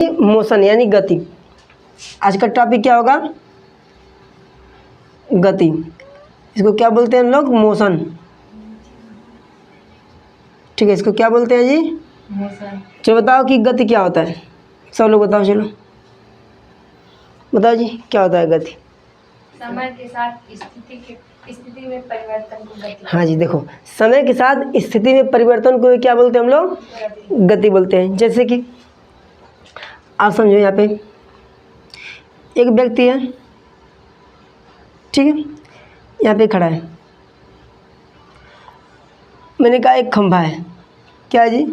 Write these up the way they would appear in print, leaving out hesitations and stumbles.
Motion यानी गति। आज का टॉपिक क्या होगा? गति। इसको क्या बोलते हैं हम लोग? मोशन। ठीक है, इसको क्या बोलते हैं जी? मोशन। चलो बताओ कि गति क्या होता है, सब लोग बताओ। चलो बताओ जी, क्या होता है गति? समय के साथ स्थिति में परिवर्तन को गति। हाँ जी, देखो, समय के साथ स्थिति में परिवर्तन को क्या बोलते हैं हम लोग? गति बोलते हैं। जैसे कि आप समझो, यहाँ पे एक व्यक्ति है, ठीक है, यहाँ पे खड़ा है। मैंने कहा एक खंभा है। क्या है जी?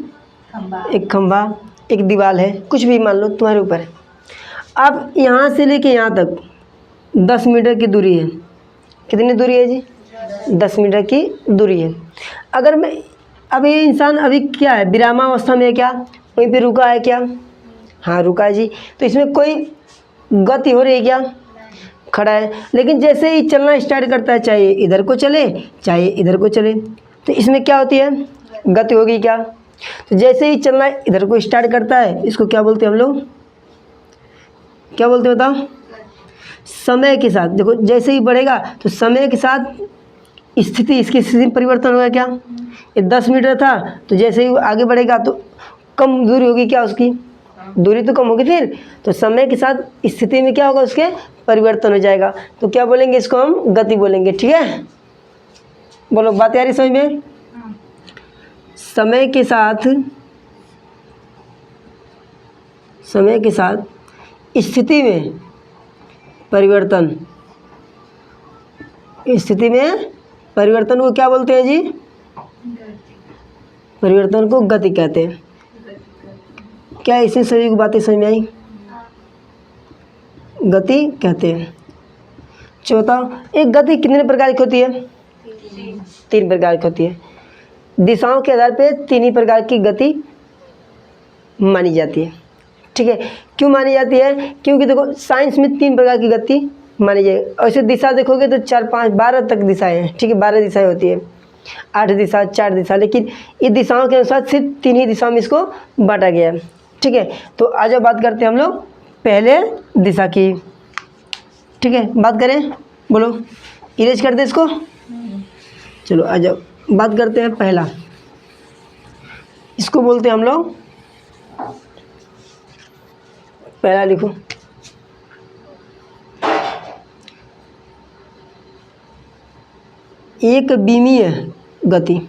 खंभा। एक खंभा, एक दीवार है, कुछ भी मान लो, तुम्हारे ऊपर है। अब यहाँ से लेके यहाँ तक 10 मीटर की दूरी है। कितनी दूरी है जी? 10 मीटर की दूरी है। अगर मैं, अब ये इंसान अभी क्या है, विरामावस्था में है क्या? वहीं पे रुका है क्या? हाँ, रुका है जी। तो इसमें कोई गति हो रही है क्या? खड़ा है। लेकिन जैसे ही चलना स्टार्ट करता है, चाहे इधर को चले चाहे इधर को चले, तो इसमें क्या होती है? गति होगी क्या? तो जैसे ही चलना इधर को स्टार्ट करता है, इसको क्या बोलते हैं हम लोग? क्या बोलते हैं बताओ? समय के साथ, देखो, जैसे ही बढ़ेगा तो समय के साथ स्थिति, इसकी स्थिति में परिवर्तन होगा क्या? ये 10 मीटर था, तो जैसे ही आगे बढ़ेगा तो कम दूरी होगी क्या? उसकी दूरी तो कम होगी फिर। तो समय के साथ स्थिति में क्या होगा? उसके परिवर्तन हो जाएगा। तो क्या बोलेंगे? इसको हम गति बोलेंगे। ठीक है, बोलो, बात आ रही समझ में? समय के साथ स्थिति में परिवर्तन, स्थिति में परिवर्तन को क्या बोलते हैं जी? परिवर्तन को गति कहते हैं। क्या इससे सभी की बातें समझ में आई? गति कहते हैं। चलो बताओ, एक गति कितने प्रकार की होती है? 3 प्रकार की होती है। दिशाओं के आधार पे 3 ही प्रकार की गति मानी जाती है। ठीक है, क्यों मानी जाती है? क्योंकि देखो, साइंस में 3 प्रकार की गति मानी जाएगी। ऐसे दिशा देखोगे तो 4, 5, 12 तक दिशाएं हैं। ठीक है, 12 दिशाएं होती है, 8 दिशा, 4 दिशा, लेकिन ये दिशाओं के अनुसार सिर्फ 3 ही दिशा में इसको बांटा गया है। ठीक है, तो आज बात करते हैं हम लोग पहले दिशा की। ठीक है, बात करें, बोलो, इरेज कर दे इसको। चलो आज बात करते हैं पहला। इसको बोलते हैं हम लोग, पहला लिखो, एक विमीय गति।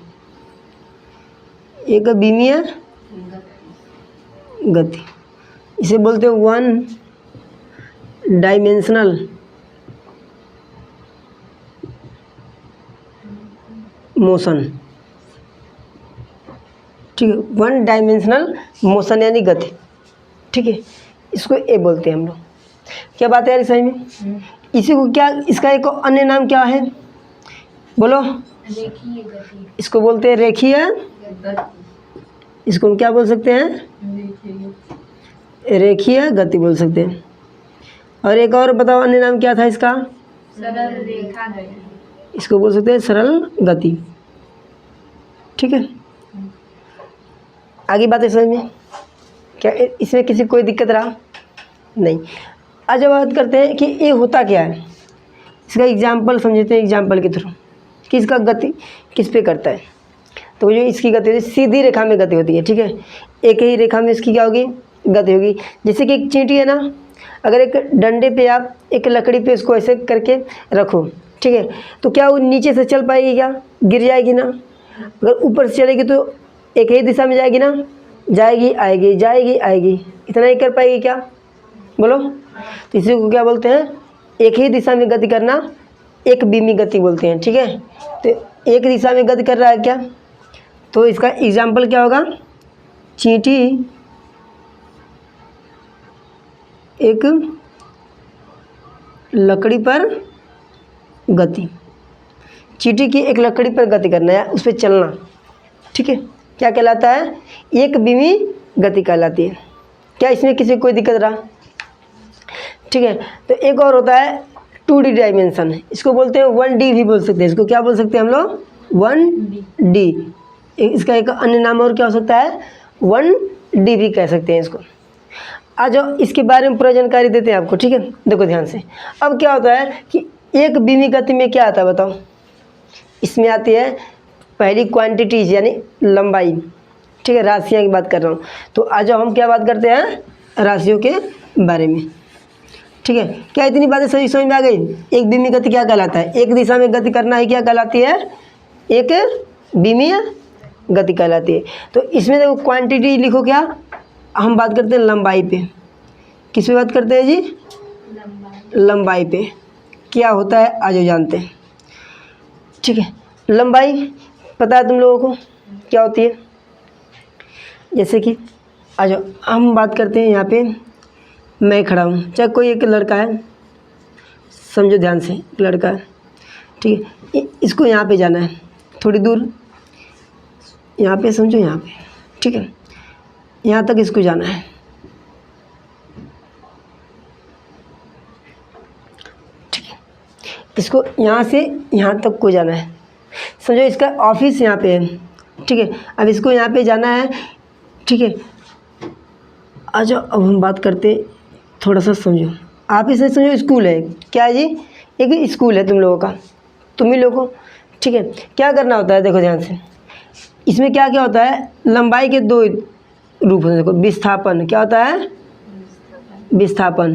एक विमीय गति, इसे बोलते हैं 1 डायमेंशनल मोशन। ठीक है, 1 डायमेंशनल मोशन यानी गति। ठीक है, इसको ए बोलते हैं हम लोग। क्या बात है यार सही में? इसी को क्या, इसका एक अन्य नाम क्या है? बोलो। रेखीय गति। इसको बोलते हैं रेखीय गति। इसको हम क्या बोल सकते हैं? रेखीय गति बोल सकते हैं। और एक और बताओ, अन्य नाम क्या था इसका? सरल रेखा गति। इसको बोल सकते हैं सरल गति। ठीक है, आगे बातें समझ में? क्या इसमें किसी कोई दिक्कत रहा? नहीं। आज बात करते हैं कि ये होता क्या है। इसका एग्जाम्पल समझते हैं, एग्जाम्पल के थ्रू कि इसका गति किस पे करता है। तो जो इसकी गति होती है, सीधी रेखा में गति होती है। ठीक है, एक ही रेखा में इसकी क्या होगी? गति होगी। जैसे कि एक चींटी है ना, अगर एक डंडे पे आप एक लकड़ी पे इसको ऐसे करके रखो, ठीक है, तो क्या वो नीचे से चल पाएगी? क्या गिर जाएगी ना? अगर ऊपर से चलेगी तो एक ही दिशा में जाएगी ना? जाएगी आएगी, जाएगी आएगी, इतना ही कर पाएगी क्या? बोलो। तो इसी को क्या बोलते हैं? एक ही दिशा में गति करना एक विमीय गति बोलते हैं। ठीक है, तो एक दिशा में गति कर रहा है क्या? तो इसका एग्जाम्पल क्या होगा? चींटी एक लकड़ी पर गति, चींटी की एक लकड़ी पर गति करना है, उस पर चलना। ठीक है, क्या कहलाता है? एक विमीय गति कहलाती है। क्या इसमें किसी कोई दिक्कत रहा? ठीक है, तो एक और होता है 2D डायमेंशन। इसको बोलते हैं 1D भी बोल सकते हैं। इसको क्या बोल सकते हैं हम लोग? 1D। इसका एक अन्य नाम और क्या हो सकता है? 1D भी कह सकते हैं इसको। आज इसके बारे में पूरा जानकारी देते हैं आपको, ठीक है। देखो ध्यान से, अब क्या होता है कि एक बीमी गति में क्या आता है बताओ। इसमें आती है पहली क्वांटिटीज यानी लंबाई, ठीक है, राशियाँ की बात कर रहा हूँ। तो आज हम क्या बात करते हैं, राशियों के बारे में, ठीक है। क्या इतनी बातें सही समझ में आ गई। एक बीमी गति क्या कहलाता है, एक दिशा में गति करना ही क्या कहलाती है, एक बीमीय गति कहलाती है। तो इसमें देखो क्वांटिटी लिखो, क्या हम बात करते हैं लंबाई पे। किस पे बात करते हैं जी, लंबाई पे। क्या होता है आज जानते हैं, ठीक है। लंबाई पता है तुम लोगों को क्या होती है। जैसे कि आज हम बात करते हैं, यहाँ पे मैं खड़ा हूँ, चाहे कोई एक लड़का है, समझो ध्यान से, लड़का है, ठीक है। इसको यहाँ पे जाना है थोड़ी दूर, यहाँ पे समझो, यहाँ पे, ठीक है, यहाँ तक इसको जाना है, ठीक है। इसको यहाँ से यहाँ तक को जाना है, समझो इसका ऑफिस यहाँ पे है, ठीक है। अब इसको यहाँ पे जाना है, ठीक है। आ जाओ, अब हम बात करते, थोड़ा सा समझो, आप इसे समझो स्कूल है, क्या है जी, एक स्कूल है तुम लोगों का, तुम ही लोगों को, ठीक है। क्या करना होता है, देखो ध्यान से, इसमें क्या क्या होता है, लंबाई के दो रूप होते हैं। देखो विस्थापन, क्या होता है, विस्थापन,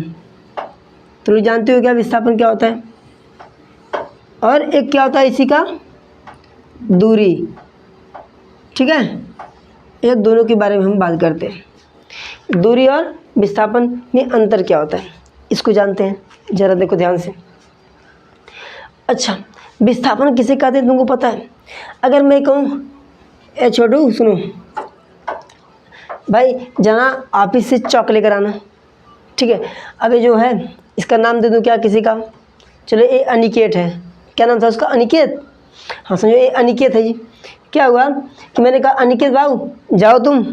तुम लोग जानते हो क्या विस्थापन क्या होता है। और एक क्या होता है इसी का, दूरी, ठीक है। ये दोनों के बारे में हम बात करते हैं। दूरी और विस्थापन में अंतर क्या होता है, इसको जानते हैं, ज़रा देखो ध्यान से। अच्छा, विस्थापन किसे कहते हैं तुमको पता है। अगर मैं कहूँ, ए छोटू सुनो भाई, जाना ऑफिस से चौक लेकर आना, ठीक है। अब ये जो है इसका नाम दे दूँ क्या किसी का, चलो ये अनिकेत है, क्या नाम था उसका, अनिकेत, हाँ समझो ये अनिकेत है जी। क्या हुआ कि मैंने कहा अनिकेत बाबू जाओ तुम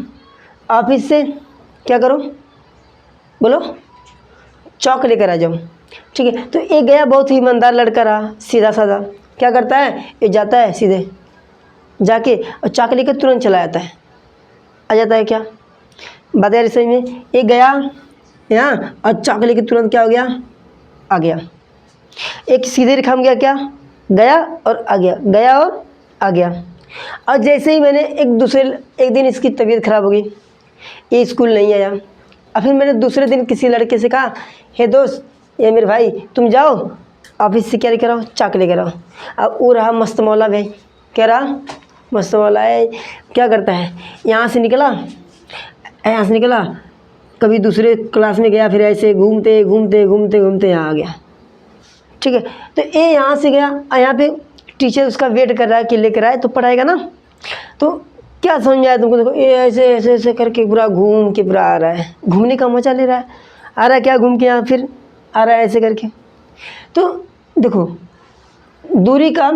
ऑफिस से क्या करो, बोलो चौक लेकर आ जाओ, ठीक है। तो ये गया, बहुत ही ईमानदार लड़का रहा, सीधा साधा, क्या करता है, ये जाता है सीधे जाके और चौक लेकर तुरंत चला जाता है, आ जाता है, क्या बात है समझ में। ये गया यहाँ और चौक लेकर तुरंत क्या हो गया, आ गया। एक सीधे रेखा में गया, क्या गया और आ गया, गया और आ गया। और जैसे ही मैंने एक दिन इसकी तबीयत खराब हो गई, ये स्कूल नहीं आया, और फिर मैंने दूसरे दिन किसी लड़के से कहा, हे दोस्त, ये मेरे भाई तुम जाओ ऑफिस से क्या लेकर आओ, चाक लेकर आओ। अब वो रहा मस्त मौला भाई, क्या रहा, मस्त मौला है, क्या करता है, यहाँ से निकला, कभी दूसरे क्लास में गया, फिर ऐसे घूमते घूमते घूमते घूमते यहाँ आ गया, ठीक है। तो ये यहाँ से गया, यहाँ पे टीचर उसका वेट कर रहा है कि लेकर आए तो पढ़ाएगा ना। तो क्या समझ में आया तुमको, देखो ये ऐसे ऐसे ऐसे करके पूरा घूम के पूरा आ रहा है, घूमने का मजा ले रहा है, आ रहा है क्या घूम के, यहाँ फिर आ रहा है ऐसे करके। तो देखो दूरी का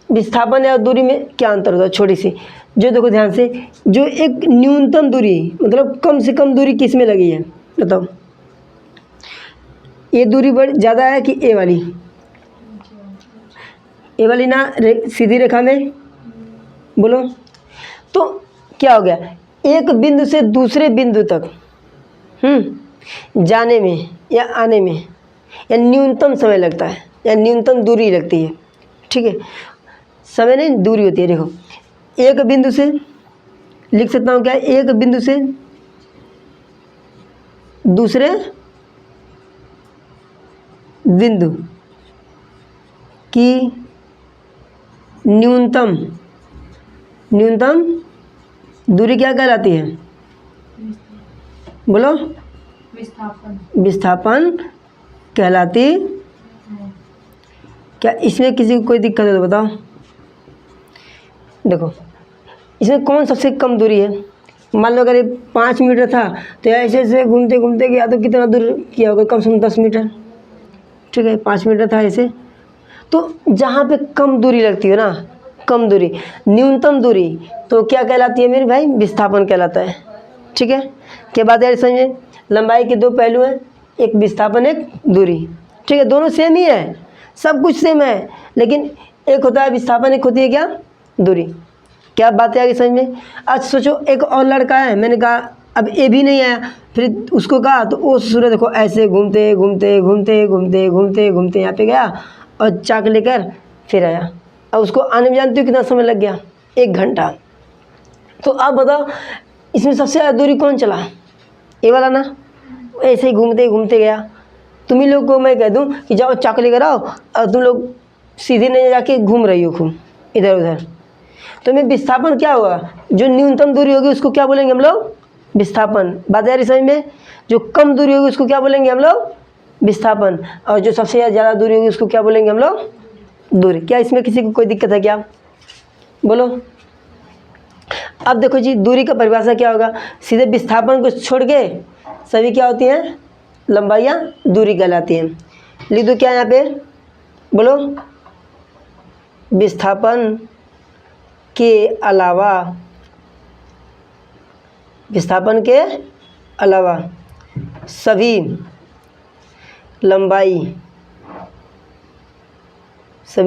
विस्थापन या दूरी में क्या अंतर होता है, छोटी सी जो, देखो ध्यान से, जो एक न्यूनतम दूरी, मतलब कम से कम दूरी किस में लगी है बताओ, ये दूरी बड़ी ज़्यादा है कि ए वाली, ए वाली ना सीधी रेखा में, बोलो। तो क्या हो गया, एक बिंदु से दूसरे बिंदु तक जाने में या आने में या न्यूनतम समय लगता है या न्यूनतम दूरी लगती है, ठीक है, समय नहीं दूरी होती है। देखो एक बिंदु से लिख सकता हूँ क्या, एक बिंदु से दूसरे बिंदु की न्यूनतम दूरी क्या कहलाती है, बोलो, विस्थापन कहलाती। क्या इसमें किसी को कोई दिक्कत है तो बताओ। देखो इसमें कौन सबसे कम दूरी है, मान लो अगर ये 5 मीटर था तो ऐसे ऐसे घूमते घूमते गया तो कितना दूर किया होगा, कम से कम 10 मीटर, ठीक है, 5 मीटर था ऐसे। तो जहाँ पे कम दूरी लगती है ना, कम दूरी, न्यूनतम दूरी, तो क्या कहलाती है मेरे भाई, विस्थापन कहलाता है, ठीक है। क्या बात है समझे, लंबाई के दो पहलू हैं, एक विस्थापन एक दूरी, ठीक है, दोनों सेम ही है, सब कुछ सेम है, लेकिन एक होता है विस्थापन, एक होती है क्या, दूरी। क्या बात है आगे समझ में। आज सोचो एक और लड़का है, मैंने कहा अब ए भी नहीं आया, फिर उसको कहा तो वो सूर्य देखो ऐसे घूमते घूमते घूमते घूमते घूमते घूमते यहाँ पे गया और चाक लेकर फिर आया। अब उसको आने में जानते हो कितना समय लग गया? 1 घंटा। तो अब बताओ इसमें सबसे ज़्यादा दूरी कौन चला? ये वाला ना, ऐसे ही घूमते घूमते गया। तुम ही लोग को मैं कह दूं कि जाओ चाक लेकर आओ और तुम लोग सीधे नहीं जाके घूम रही हो खूब इधर उधर, तो में विस्थापन क्या हुआ? जो न्यूनतम दूरी होगी उसको क्या बोलेंगे हम लोग? विस्थापन। बात आ रही समझ में? जो कम दूरी होगी उसको क्या बोलेंगे हम लोग? विस्थापन। और जो सबसे ज़्यादा दूरी होगी उसको क्या बोलेंगे हम लोग? दूरी। क्या इसमें किसी को कोई दिक्कत है क्या? बोलो। अब देखो जी, दूरी का परिभाषा क्या होगा? सीधे विस्थापन को छोड़ के सभी क्या होती हैं? लंबाइयाँ दूरी कहलाती हैं। लिख दो क्या यहाँ पे? बोलो। विस्थापन के अलावा, विस्थापन के अलावा सभी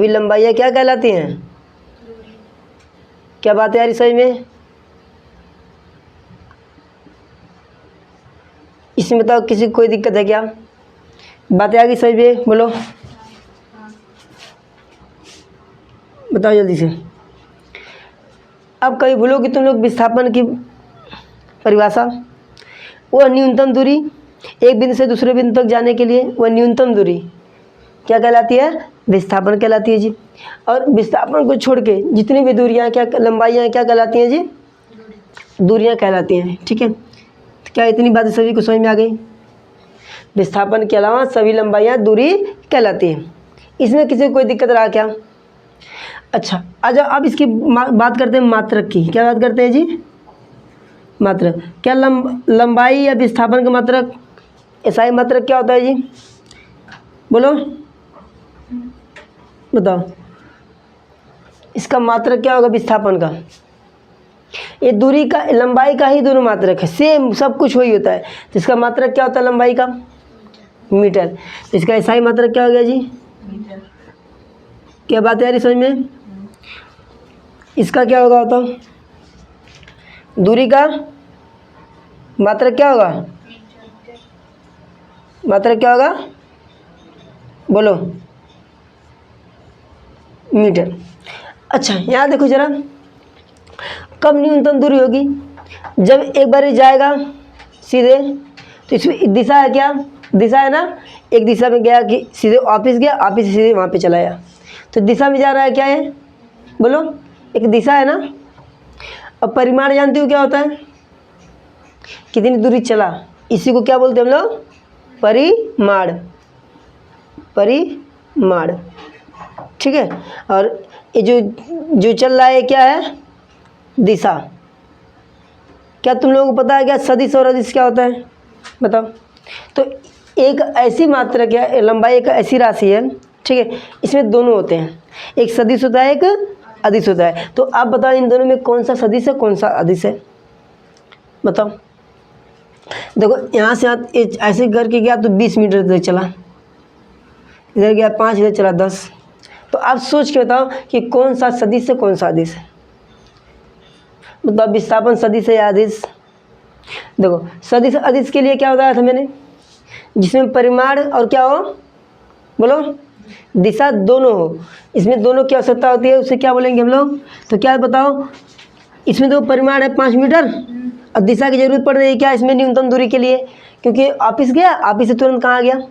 लंबाइयाँ क्या कहलाती हैं? क्या बात है यार समझ में? इसमें बताओ किसी को कोई दिक्कत है क्या? बातें आ गई समझ में? बोलो, बताओ जल्दी से। अब कभी भूलोगे तुम लोग विस्थापन की परिभाषा, वह न्यूनतम दूरी एक बिंदु से दूसरे बिंदु तक जाने के लिए, वह न्यूनतम दूरी क्या कहलाती है? विस्थापन कहलाती है जी। और विस्थापन को छोड़ के जितनी भी दूरियां, क्या लंबाइयाँ क्या कहलाती हैं जी? दूरियां कहलाती हैं। ठीक है, तो क्या इतनी बातें सभी को समझ में आ गई? विस्थापन के अलावा सभी लंबाइयाँ दूरी कहलाती हैं। इसमें किसी को कोई दिक्कत रहा क्या? अच्छा, अच्छा अब इसकी बात करते हैं मात्रक की। क्या बात करते हैं जी? मात्रक। क्या लंबाई या विस्थापन का मात्रक, एसआई मात्रक क्या होता है जी? बोलो, बताओ इसका मात्रक क्या होगा विस्थापन का? ये दूरी का, लंबाई का ही दोनों मात्रक है, सेम सब कुछ वही होता है। तो इसका मात्रक क्या होता है लंबाई का? मीटर। तो इसका एसआई मात्रक क्या हो गया जी? मीटर। क्या बात है यार समझ में? इसका क्या होगा बताओ? दूरी का मात्रक क्या होगा? मात्रक क्या होगा? बोलो, मीटर। अच्छा यहाँ देखो जरा, कब न्यूनतम दूरी होगी? जब एक बार जाएगा सीधे, तो इसमें दिशा है क्या? दिशा है ना, एक दिशा में गया कि सीधे ऑफिस गया, ऑफिस से सीधे वहाँ पे चला गया, तो दिशा में जा रहा है। क्या है? बोलो, एक दिशा है ना। अब परिमाण जानते हो क्या होता है? कितनी दूरी चला, इसी को क्या बोलते हैं हम लोग? परिमाण। परिमाण, ठीक है। और ये जो चल रहा है क्या है? दिशा। क्या तुम लोगों को पता है क्या सदिश और अदिश क्या होता है? बताओ। तो एक ऐसी मात्रक है, लंबाई एक ऐसी राशि है, ठीक है, इसमें दोनों होते हैं, एक सदिश होता है, एक अदिश होता है। तो आप बताओ इन दोनों में कौन सा सदिश है, कौन सा अदिश है? बताओ। देखो यहाँ से ऐसे करके गया तो 20 मीटर तक चला, इधर गया 5, इधर चला 10। तो आप सोच के बताओ कि कौन सा सदिश है, कौन सा अदिश है? मतलब विस्थापन सदिश है या अदिश? देखो सदिश अदिश के लिए क्या बताया था मैंने? जिसमें परिमाण और क्या हो? बोलो, दिशा दोनों हो। इसमें दोनों की आवश्यकता होती है, उसे क्या बोलेंगे हम लोग? तो क्या बताओ, इसमें तो परिमाण है 5 मीटर और दिशा की जरूरत पड़ रही है क्या इसमें? न्यूनतम दूरी के लिए, क्योंकि ऑफिस गया, ऑफिस से तुरंत कहाँ आ गया?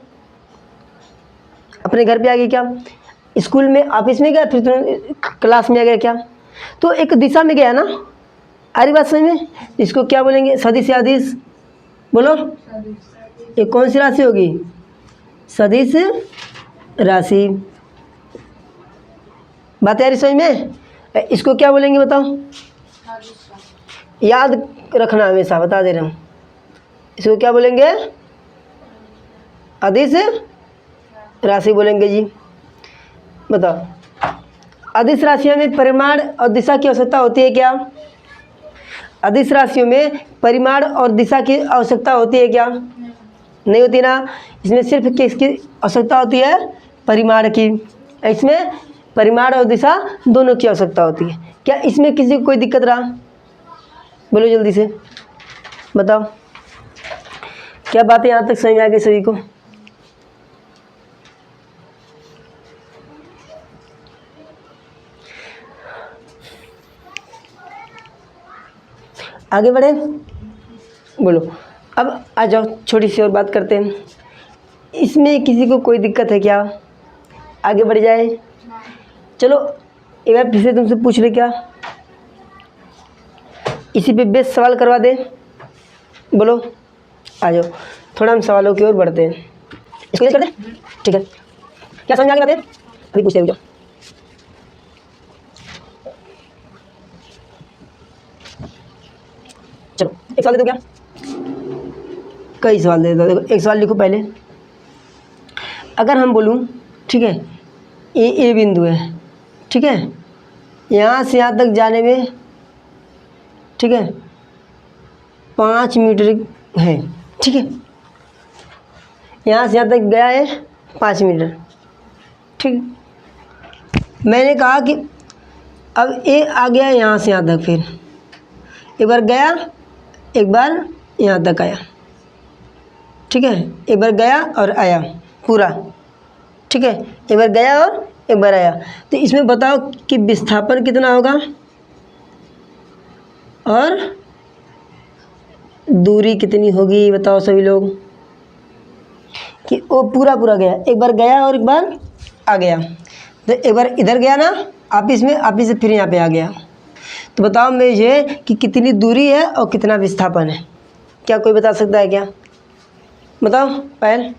अपने घर पे आ गया। क्या स्कूल में, ऑफिस में गया, फिर तुरंत क्लास में आ गया। क्या तो एक दिशा में गया ना। आ रही बात समझ में? इसको क्या बोलेंगे? सदिश या अदिश? बोलो, ये कौन सी राशि होगी? सदिश राशि। बात आ रही समझ में? इसको क्या बोलेंगे बताओ? याद रखना हमेशा, बता दे रहा हूँ। इसको क्या बोलेंगे? अदिश राशि बोलेंगे जी। बताओ, अदिश राशियों में परिमाण और दिशा की आवश्यकता होती है क्या? अदिश राशियों में परिमाण और दिशा की आवश्यकता होती है क्या? नहीं होती ना। इसमें सिर्फ किसकी आवश्यकता होती है? परिमाण की। इसमें परिमाण और दिशा दोनों की आवश्यकता होती है। क्या इसमें किसी को कोई दिक्कत रहा? बोलो जल्दी से। बताओ क्या बातें यहाँ तक समझ में आ गई सभी को? आगे बढ़े, बोलो। अब आ जाओ, छोटी सी और बात करते हैं। इसमें किसी को कोई दिक्कत है क्या? आगे बढ़ जाए। चलो एक बार फिर से तुमसे पूछ ले, क्या इसी पे बेस्ट सवाल करवा दे? बोलो, आ जाओ, थोड़ा हम सवालों की ओर बढ़ते हैं। इसको ये कर दे, ठीक है? क्या समझ में आ गई बातें? अभी पूछते हैं। चलो एक सवाल दे दो क्या? कई सवाल दे दो। देखो एक सवाल लिखो पहले। अगर हम बोलूँ, ठीक है, ए बिंदु है, ठीक है, यहाँ से यहाँ तक जाने में, ठीक है, 5 मीटर है, ठीक है, यहाँ से यहाँ तक गया है 5 मीटर, ठीक। मैंने कहा कि अब ए आ गया यहाँ से यहाँ तक, फिर एक बार गया, एक बार यहाँ तक आया, ठीक है, एक बार गया और आया पूरा, ठीक है, एक बार गया और एक बार आया। तो इसमें बताओ कि विस्थापन कितना होगा और दूरी कितनी होगी? बताओ सभी लोग कि वो पूरा गया, एक बार गया और एक बार आ गया। तो एक बार इधर गया ना, आपस से फिर यहाँ पे आ गया। तो बताओ मुझे कि कितनी दूरी है और कितना विस्थापन है? क्या कोई बता सकता है क्या? बताओ पायल,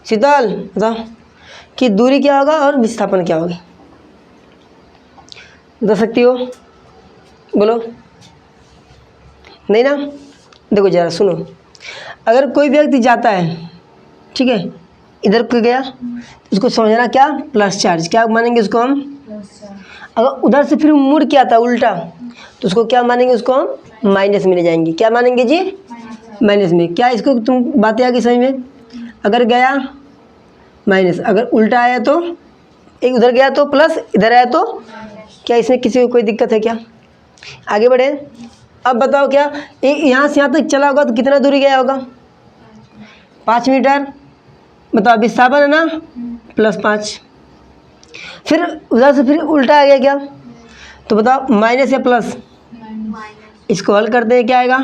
शीतल, बताओ कि दूरी क्या होगा और विस्थापन क्या होगी? बता सकती हो? बोलो। नहीं ना? देखो ज़रा सुनो, अगर कोई व्यक्ति जाता है, ठीक है, इधर को गया, उसको समझना क्या? Plus charge. क्या मानेंगे उसको हम? अगर उधर से फिर मुड़ के आता उल्टा, तो उसको क्या मानेंगे? उसको हम माइनस में ले जाएंगे। क्या मानेंगे जी? माइनस में। क्या इसको तुम बातें आ गई समझ में? अगर गया माइनस, अगर उल्टा आया तो, एक उधर गया तो प्लस, इधर आया तो, क्या इसमें किसी को कोई दिक्कत है क्या? आगे बढ़े। अब बताओ क्या एक यहाँ से यहाँ तक चला होगा तो कितना दूरी गया होगा? 5 मीटर। बताओ विस्थापन है ना, +5। फिर उधर से फिर उल्टा आ गया क्या? तो बताओ माइनस या प्लस? इसको हल करते हैं, क्या आएगा?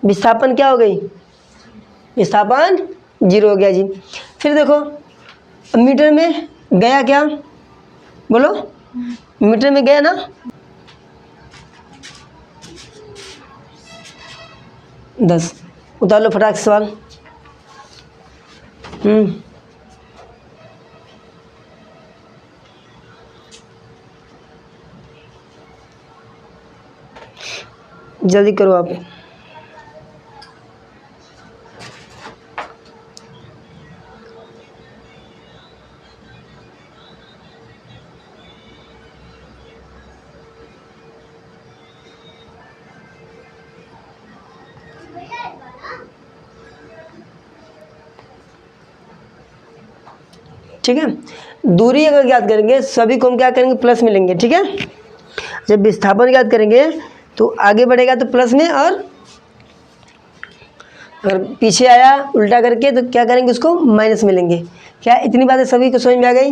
विस्थापन क्या हो गई? विस्थापन 0 हो गया जी। फिर देखो मीटर में गया क्या? बोलो, मीटर में गया ना? दस। उतार लो फटाक से सवाल। जल्दी करो आप। ठीक है, दूरी अगर याद करेंगे सभी को हम क्या करेंगे? प्लस में लेंगे, ठीक है। जब विस्थापन याद करेंगे तो आगे बढ़ेगा तो प्लस में, और अगर पीछे आया उल्टा करके तो क्या करेंगे? उसको माइनस में लेंगे। क्या इतनी बातें सभी को समझ में आ गई?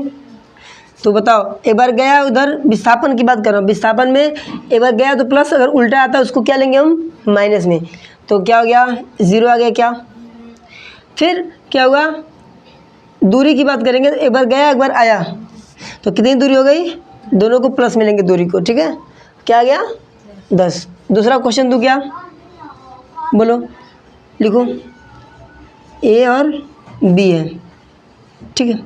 तो बताओ एक बार गया उधर, विस्थापन की बात कर रहा हूँ, विस्थापन में एक बार गया तो प्लस, अगर उल्टा आता है उसको क्या लेंगे हम? माइनस में। तो क्या हो गया? 0 आ गया क्या? फिर क्या हुआ? दूरी की बात करेंगे तो एक बार गया एक बार आया, तो कितनी दूरी हो गई? दोनों को प्लस मिलेंगे दूरी को, ठीक है। क्या आ गया? 10। दूसरा क्वेश्चन दूँ क्या? बोलो, लिखो। ए और बी है, ठीक है।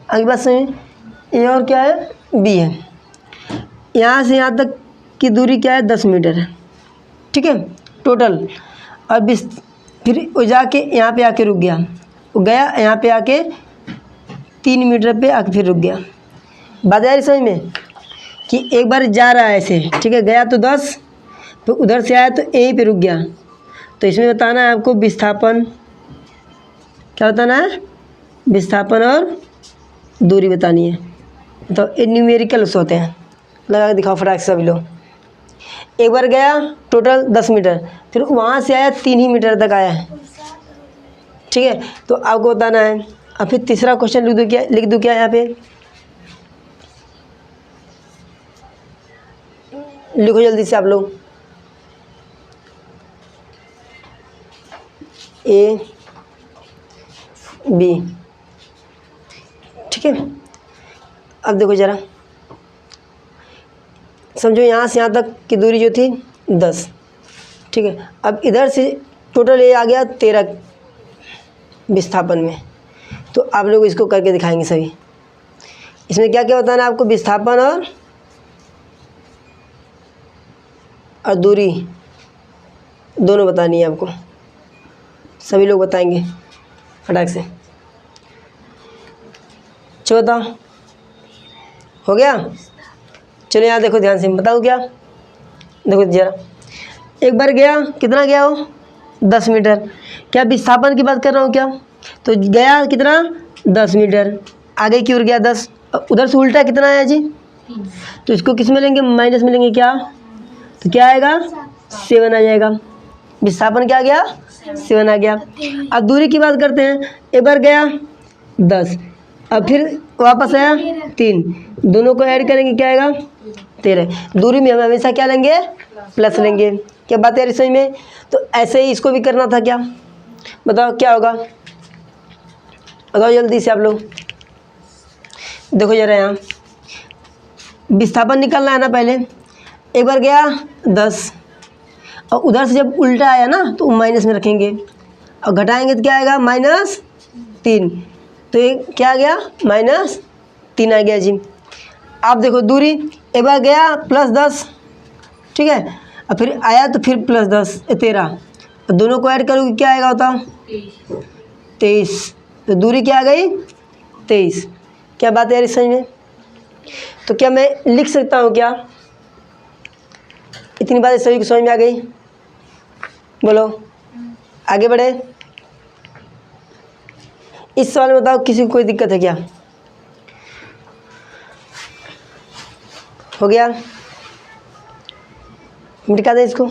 आगे बात समझ, ए और क्या है? बी है। यहाँ से यहाँ तक की दूरी क्या है? 10 मीटर है, ठीक है, टोटल। और फिर वो जाके यहाँ पे आके रुक गया, वो गया यहाँ पे आके 3 मीटर पे आके फिर रुक गया। बात आ रही समझ में कि एक बार जा रहा है ऐसे, ठीक है, गया तो 10, तो उधर से आया तो यहीं पे रुक गया। तो इसमें बताना है आपको विस्थापन, क्या बताना है? विस्थापन और दूरी बतानी है। तो ये न्यूमेरिकल्स होते हैं। लगा के दिखाओ फटाक से सभी लोग। एक बार गया टोटल 10 मीटर, फिर वहाँ से आया 3 ही मीटर तक आया है, ठीक है। तो आपको बताना है। अब फिर तीसरा क्वेश्चन लिख दूँ क्या यहाँ पे, लिखो जल्दी से आप लोग। ए बी, ठीक है। अब देखो ज़रा, समझो यहाँ से यहाँ तक की दूरी जो थी 10, ठीक है। अब इधर से टोटल ये आ गया 13 विस्थापन में। तो आप लोग इसको करके दिखाएंगे सभी। इसमें क्या क्या बताना है आपको, विस्थापन और दूरी दोनों बतानी है आपको। सभी लोग बताएंगे फटाक से। चलो बताओ, हो गया। चलो यहाँ देखो ध्यान से, बताऊँ क्या, देखो ज़रा। एक बार गया, कितना गया वो 10 मीटर। क्या विस्थापन की बात कर रहा हूँ क्या, तो गया कितना 10 मीटर, आगे की ओर गया 10, उधर से उल्टा कितना आया जी, तो इसको किस में लेंगे, माइनस में लेंगे क्या, तो क्या आएगा 7 आ जाएगा। विस्थापन क्या आ गया 7 आ गया। अब दूरी की बात करते हैं। एक बार गया 10, अब फिर वापस आया 3, दोनों को ऐड करेंगे क्या आएगा 13। दूरी में हम हमेशा क्या लेंगे, प्लस लेंगे। क्या बात है समझ में। तो ऐसे ही इसको भी करना था क्या, बताओ क्या होगा, बताओ जल्दी से आप लोग। देखो जरा यहाँ विस्थापन निकालना है ना पहले। एक बार गया 10 और उधर से जब उल्टा आया ना तो माइनस में रखेंगे और घटाएंगे तो क्या आएगा -3। तो ये क्या आ गया -3 आ गया जी। आप देखो दूरी, एक बार गया +10, ठीक है, और फिर आया तो फिर +10 13, दोनों को ऐड करोगे क्या आएगा बताओ 23। तो दूरी क्या आ गई 23। क्या बात है यार समझ में। तो क्या मैं लिख सकता हूँ क्या, इतनी बातें सभी को समझ में आ गई, बोलो आगे बढ़े। इस सवाल में बताओ किसी को कोई दिक्कत है क्या, हो गया, मिटा दें इसको।